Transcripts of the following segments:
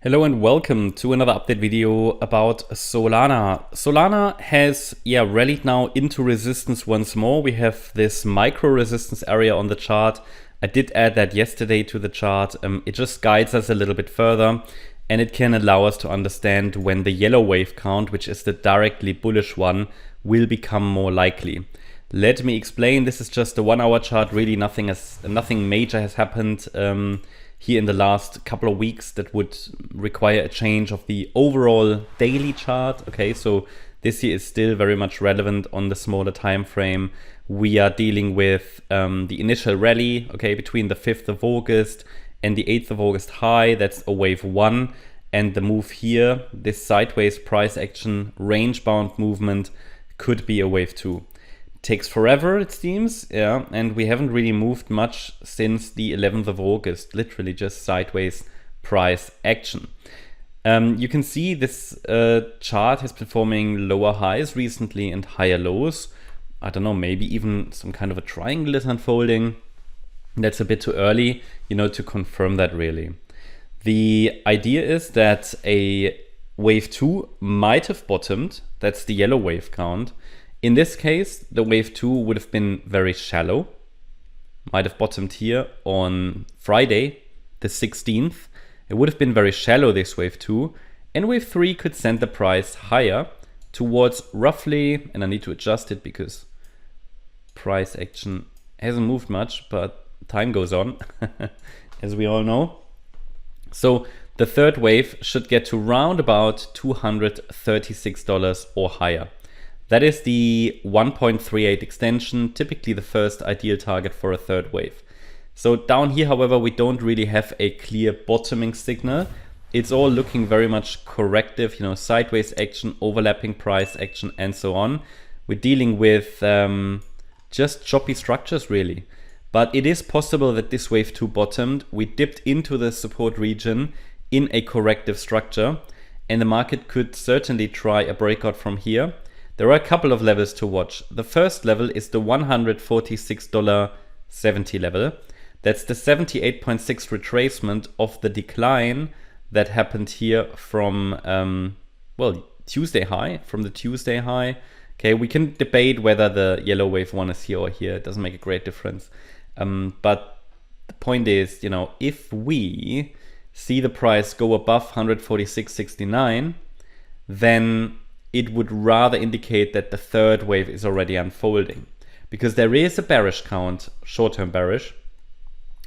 Hello and welcome to another update video about Solana. Solana has rallied now into resistance once more. We have this micro resistance area on the chart. I did add that yesterday to the chart. It just guides us a little bit further and it can allow us to understand when the yellow wave count, which is the directly bullish one, will become more likely. Let me explain. This is just a 1 hour chart. Really nothing major has happened here in the last couple of weeks that would require a change of the overall daily chart. Okay, so this here is still very much relevant on the smaller time frame. We are dealing with the initial rally, okay, between the 5th of August and the 8th of August high. That's a wave 1. And the move here, this sideways price action range bound movement, could be a wave 2. Takes forever, it seems, and we haven't really moved much since the 11th of August, literally just sideways price action. You can see this chart has been forming lower highs recently and higher lows. I don't know, maybe even some kind of a triangle is unfolding. That's a bit too early, to confirm that really. The idea is that a wave 2 might have bottomed. That's the yellow wave count. In this case, the wave 2 would have been very shallow, might have bottomed here on Friday, the 16th. It would have been very shallow, this wave 2, and wave 3 could send the price higher towards roughly, and I need to adjust it because price action hasn't moved much, but time goes on, as we all know. So the third wave should get to round about $236 or higher. That is the 1.38 extension, typically the first ideal target for a third wave. So down here, however, we don't really have a clear bottoming signal. It's all looking very much corrective, sideways action, overlapping price action, and so on. We're dealing with just choppy structures, really. But it is possible that this wave 2 bottomed. We dipped into the support region in a corrective structure, and the market could certainly try a breakout from here. There are a couple of levels to watch. The first level is the $146.70 level. That's the 78.6 retracement of the decline that happened here from, Tuesday high, from the Tuesday high. Okay, we can debate whether the yellow wave 1 is here or here. It doesn't make a great difference. But the point is, if we see the price go above 146.69, then it would rather indicate that the third wave is already unfolding, because there is a bearish count, short-term bearish,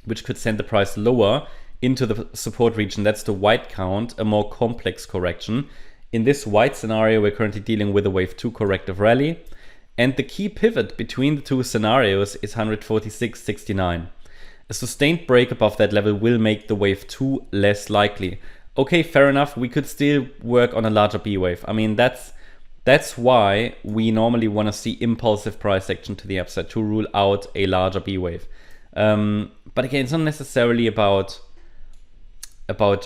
which could send the price lower into the support region. That's the white count, a more complex correction. In this white scenario, we're currently dealing with a wave 2 corrective rally, and the key pivot between the two scenarios is 146.69. A sustained break above that level will make the wave 2 less likely. Okay, fair enough, we could still work on a larger B wave. I mean, that's why we normally want to see impulsive price action to the upside to rule out a larger B wave. But again, it's not necessarily about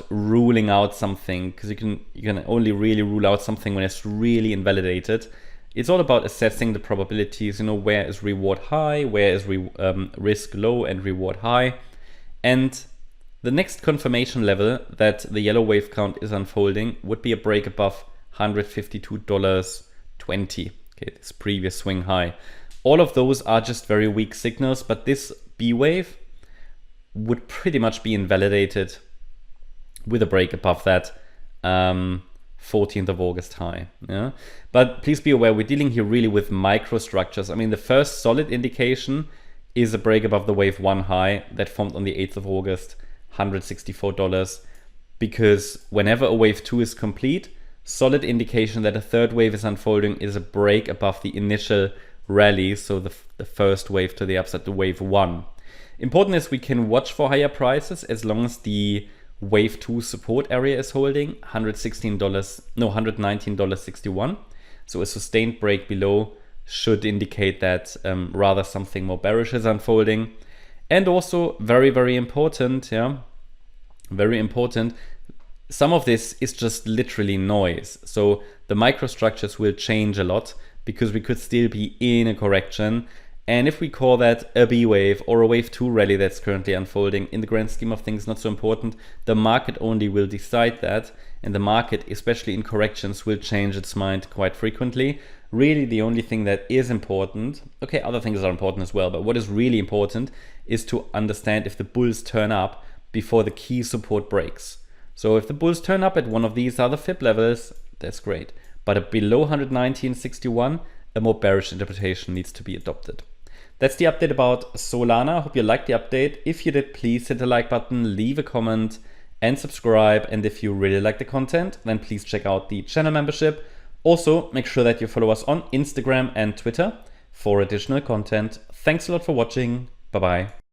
ruling out something, because you can only really rule out something when it's really invalidated. It's all about assessing the probabilities, where is reward high, where is risk low and reward high. And the next confirmation level that the yellow wave count is unfolding would be a break above $152.20, okay, this previous swing high. All of those are just very weak signals, but this B wave would pretty much be invalidated with a break above that 14th of August high. Yeah, but please be aware, we're dealing here really with microstructures. I mean, the first solid indication is a break above the wave 1 high that formed on the 8th of August, $164, because whenever a wave 2 is complete, solid indication that a third wave is unfolding is a break above the initial rally, so the first wave to the upside, the wave 1. Important is we can watch for higher prices as long as the wave 2 support area is holding $119.61. So a sustained break below should indicate that rather something more bearish is unfolding. And also very, very important, very important, some of this is just literally noise. So the microstructures will change a lot because we could still be in a correction And if we call that a B wave or a wave 2 rally that's currently unfolding, in the grand scheme of things, not so important. The market only will decide that, and the market, especially in corrections, will change its mind quite frequently. Really, the only thing that is important, okay, other things are important as well, but what is really important is to understand if the bulls turn up before the key support breaks. So if the bulls turn up at one of these other fib levels, that's great. But below 119.61, a more bearish interpretation needs to be adopted. That's the update about Solana. I hope you liked the update. If you did, please hit the like button, leave a comment, and subscribe. And if you really like the content, then please check out the channel membership. Also, make sure that you follow us on Instagram and Twitter for additional content. Thanks a lot for watching. Bye-bye.